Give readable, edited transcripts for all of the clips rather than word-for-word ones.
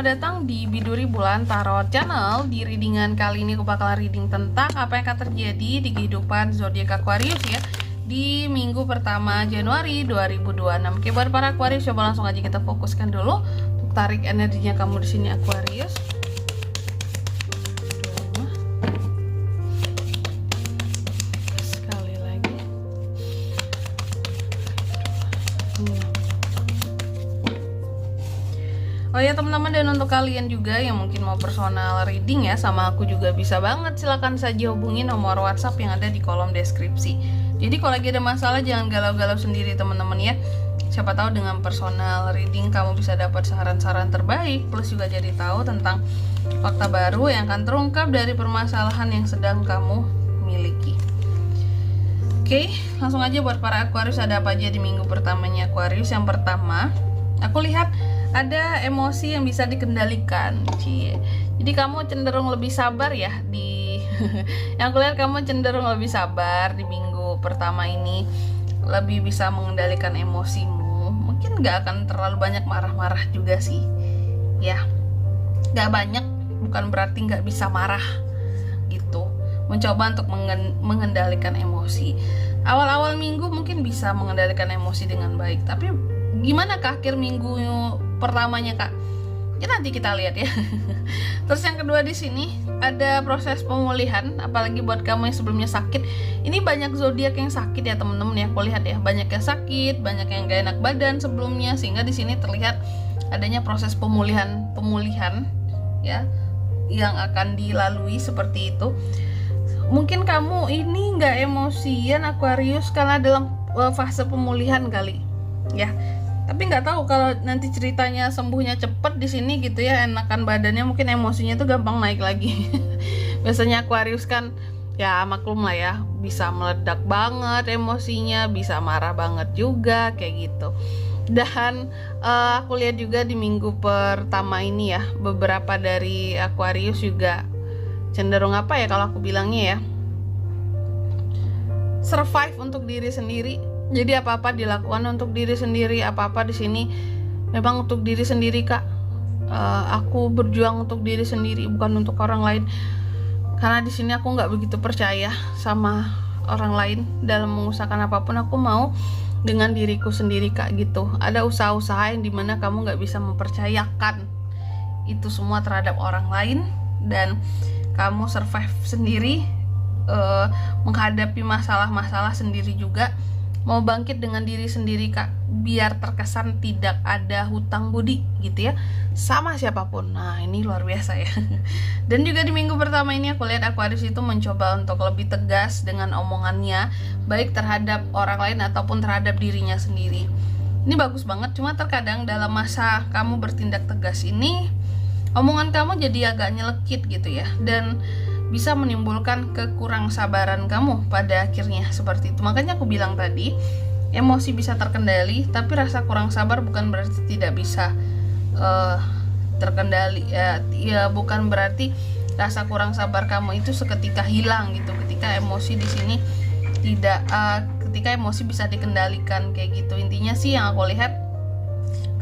selamat datang di Biduri Bulan Tarot Channel. Di readingan kali ini aku bakal reading tentang apa yang akan terjadi di kehidupan zodiak Aquarius ya di minggu pertama Januari 2026. Oke, buat para Aquarius coba langsung aja kita fokuskan dulu untuk tarik energinya kamu di sini Aquarius. Sekali lagi. Oh ya teman-teman, dan untuk kalian juga yang mungkin mau personal reading ya sama aku juga bisa banget, silahkan saja hubungi nomor WhatsApp yang ada di kolom deskripsi. Jadi kalau lagi ada masalah jangan galau-galau sendiri teman-teman ya. Siapa tahu dengan personal reading kamu bisa dapat saran-saran terbaik, plus juga jadi tahu tentang fakta baru yang akan terungkap dari permasalahan yang sedang kamu miliki. Oke, langsung aja buat para Aquarius, ada apa aja di minggu pertamanya Aquarius. Yang pertama, aku lihat ada emosi yang bisa dikendalikan. Jadi kamu cenderung lebih sabar ya di yang aku lihat kamu cenderung lebih sabar di minggu pertama ini, lebih bisa mengendalikan emosimu. Mungkin gak akan terlalu banyak marah-marah juga sih ya, gak banyak, bukan berarti gak bisa marah gitu. Mencoba untuk mengendalikan emosi. Awal-awal minggu mungkin bisa mengendalikan emosi dengan baik, tapi gimana ke akhir minggu pertamanya kak? Ya nanti kita lihat ya. Terus yang kedua di sini ada proses pemulihan, apalagi buat kamu yang sebelumnya sakit. Ini banyak zodiak yang sakit ya temen-temen ya. Aku lihat ya, banyak yang sakit, banyak yang gak enak badan sebelumnya, sehingga di sini terlihat adanya proses pemulihan ya yang akan dilalui seperti itu. Mungkin kamu ini nggak emosian Aquarius karena dalam fase pemulihan kali ya. Tapi nggak tahu kalau nanti ceritanya sembuhnya cepet di sini gitu ya, enakan badannya, mungkin emosinya tuh gampang naik lagi. Biasanya Aquarius kan ya maklum lah ya, bisa meledak banget emosinya, bisa marah banget juga kayak gitu. Dan aku lihat juga di minggu pertama ini ya, beberapa dari Aquarius juga cenderung apa ya kalau aku bilangnya ya, survive untuk diri sendiri. Jadi apa-apa dilakukan untuk diri sendiri, apa-apa di sini memang untuk diri sendiri kak. Aku berjuang untuk diri sendiri, bukan untuk orang lain. Karena di sini aku nggak begitu percaya sama orang lain dalam mengusahakan apapun. Aku mau dengan diriku sendiri kak gitu. Ada usaha-usaha yang dimana kamu nggak bisa mempercayakan itu semua terhadap orang lain, dan kamu survive sendiri, menghadapi masalah-masalah sendiri juga. Mau bangkit dengan diri sendiri kak, biar terkesan tidak ada hutang budi gitu ya sama siapapun. Nah ini luar biasa ya. Dan juga di minggu pertama ini aku lihat Aquarius itu mencoba untuk lebih tegas dengan omongannya, baik terhadap orang lain ataupun terhadap dirinya sendiri. Ini bagus banget, cuma terkadang dalam masa kamu bertindak tegas ini, omongan kamu jadi agak nyelekit gitu ya, dan bisa menimbulkan kekurang sabaran kamu pada akhirnya seperti itu. Makanya aku bilang tadi, emosi bisa terkendali, tapi rasa kurang sabar bukan berarti tidak bisa terkendali ya, bukan berarti rasa kurang sabar kamu itu seketika hilang gitu ketika emosi di sini tidak ketika emosi bisa dikendalikan kayak gitu. Intinya sih yang aku lihat,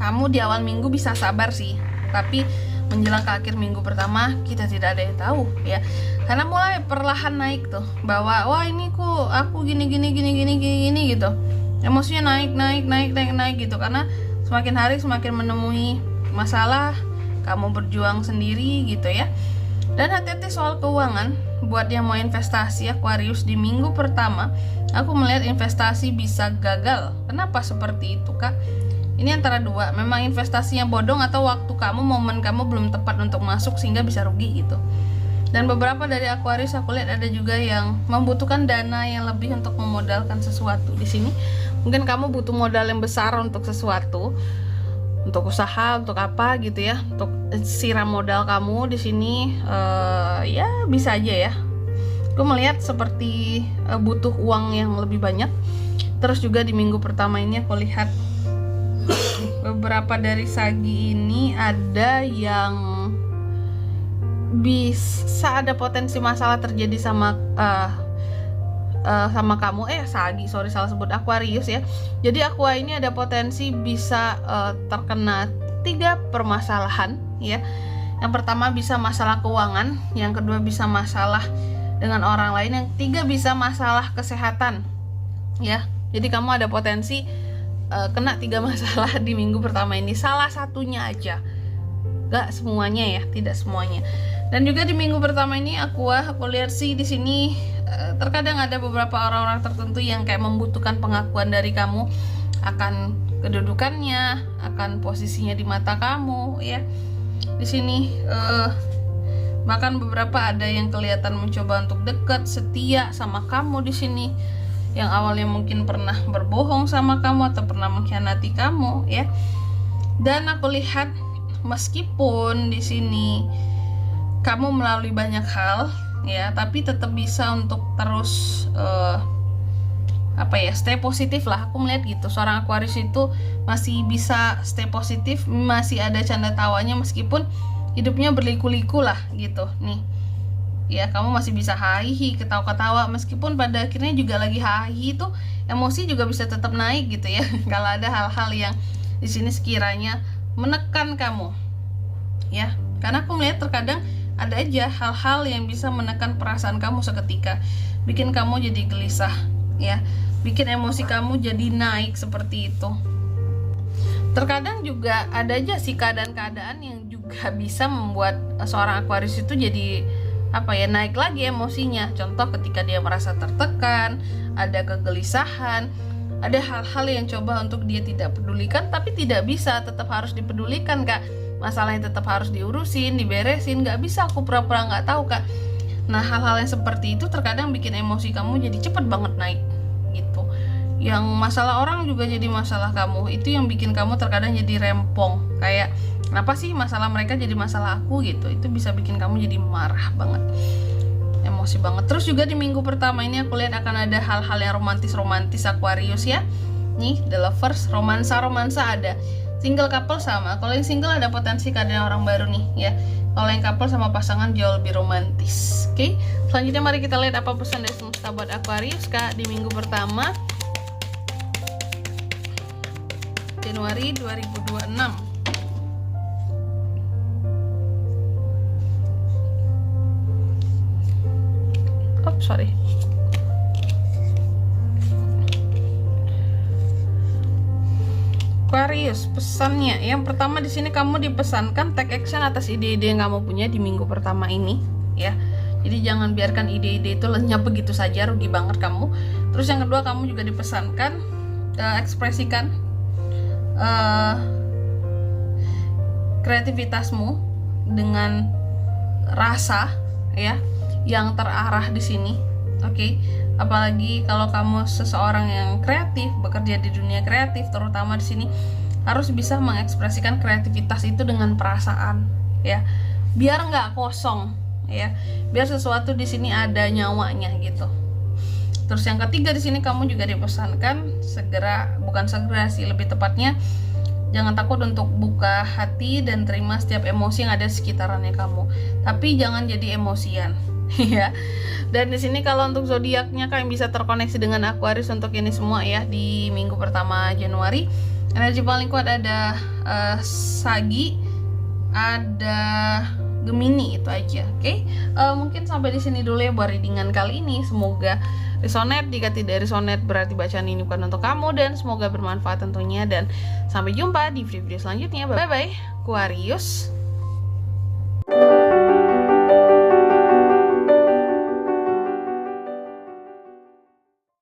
kamu di awal minggu bisa sabar sih, tapi menjelang ke akhir minggu pertama kita tidak ada yang tahu ya, karena mulai perlahan naik tuh bahwa wah ini kok aku gini gitu, emosinya naik gitu, karena semakin hari semakin menemui masalah, kamu berjuang sendiri gitu ya. Dan hati-hati soal keuangan buat yang mau investasi Aquarius di minggu pertama. Aku melihat investasi bisa gagal. Kenapa seperti itu kak? Ini antara dua, memang investasinya bodong atau waktu kamu, momen kamu belum tepat untuk masuk sehingga bisa rugi gitu. Dan beberapa dari Aquarius aku lihat ada juga yang membutuhkan dana yang lebih untuk memodalkan sesuatu di sini. Mungkin kamu butuh modal yang besar untuk sesuatu, untuk usaha, untuk apa gitu ya, untuk siram modal kamu di sini. Ya bisa aja ya. Aku melihat seperti butuh uang yang lebih banyak. Terus juga di minggu pertama ini aku lihat beberapa dari sagi ini ada yang bisa ada potensi masalah terjadi sama sama kamu. Sagi, salah sebut Aquarius ya. Jadi Aqua ini ada potensi bisa terkena 3 permasalahan ya. Yang pertama bisa masalah keuangan, yang kedua bisa masalah dengan orang lain, yang ketiga bisa masalah kesehatan ya. Jadi kamu ada potensi kena 3 masalah di minggu pertama ini, salah satunya aja, gak semuanya ya, tidak semuanya. Dan juga di minggu pertama ini aku lihat sih di sini terkadang ada beberapa orang-orang tertentu yang kayak membutuhkan pengakuan dari kamu akan kedudukannya, akan posisinya di mata kamu ya. Di sini bahkan beberapa ada yang kelihatan mencoba untuk dekat, setia sama kamu di sini, yang awalnya mungkin pernah berbohong sama kamu atau pernah mengkhianati kamu ya. Dan aku lihat meskipun di sini kamu melalui banyak hal ya, tapi tetap bisa untuk terus stay positif lah. Aku melihat gitu, seorang Aquarius itu masih bisa stay positif, masih ada canda tawanya meskipun hidupnya berliku-liku lah gitu nih ya. Kamu masih bisa hahihi, ketawa-ketawa, meskipun pada akhirnya juga lagi hahihi itu emosi juga bisa tetap naik gitu ya. Kalau ada hal-hal yang di sini sekiranya menekan kamu ya, karena aku melihat terkadang ada aja hal-hal yang bisa menekan perasaan kamu seketika, bikin kamu jadi gelisah ya, bikin emosi kamu jadi naik seperti itu. Terkadang juga ada aja sih keadaan-keadaan yang juga bisa membuat seorang Aquarius itu jadi naik lagi emosinya. Contoh ketika dia merasa tertekan, ada kegelisahan, ada hal-hal yang coba untuk dia tidak pedulikan, tapi tidak bisa, tetap harus dipedulikan Kak. Masalahnya tetap harus diurusin, diberesin, nggak bisa aku pura-pura nggak tahu Kak. Nah, hal-hal yang seperti itu terkadang bikin emosi kamu jadi cepet banget naik gitu. Yang masalah orang juga jadi masalah kamu, itu yang bikin kamu terkadang jadi rempong, kayak kenapa sih masalah mereka jadi masalah aku gitu. Itu bisa bikin kamu jadi marah banget, emosi banget. Terus juga di minggu pertama ini aku lihat akan ada hal-hal yang romantis Aquarius ya. Nih, the lovers, romansa ada. Single couple sama. Kalau yang single ada potensi keadaan orang baru nih ya. Kalau yang couple sama pasangan jauh lebih romantis. Oke. Selanjutnya mari kita lihat apa pesan dari semesta buat Aquarius Kak di minggu pertama Januari 2026. Sorry. Aquarius, pesannya yang pertama di sini kamu dipesankan take action atas ide-ide yang kamu punya di minggu pertama ini ya. Jadi jangan biarkan ide-ide itu lenyap begitu saja, rugi banget kamu. Terus yang kedua kamu juga dipesankan ekspresikan kreativitasmu dengan rasa ya yang terarah di sini. Oke. Apalagi kalau kamu seseorang yang kreatif, bekerja di dunia kreatif, terutama di sini harus bisa mengekspresikan kreativitas itu dengan perasaan ya. Biar nggak kosong ya. Biar sesuatu di sini ada nyawanya gitu. Terus yang ketiga di sini kamu juga dipesankan bukan segera sih, lebih tepatnya jangan takut untuk buka hati dan terima setiap emosi yang ada di sekitarannya kamu. Tapi jangan jadi emosian ya. Dan di sini kalau untuk zodiaknya kalian bisa terkoneksi dengan Aquarius untuk ini semua ya di minggu pertama Januari. Energi paling kuat ada Sagi, ada Gemini, itu aja. Oke. Mungkin sampai di sini dulu ya buat readingan kali ini. Semoga resonate. Jika tidak resonate berarti bacaan ini bukan untuk kamu, dan semoga bermanfaat tentunya, dan sampai jumpa di video-video selanjutnya. Bye bye Aquarius.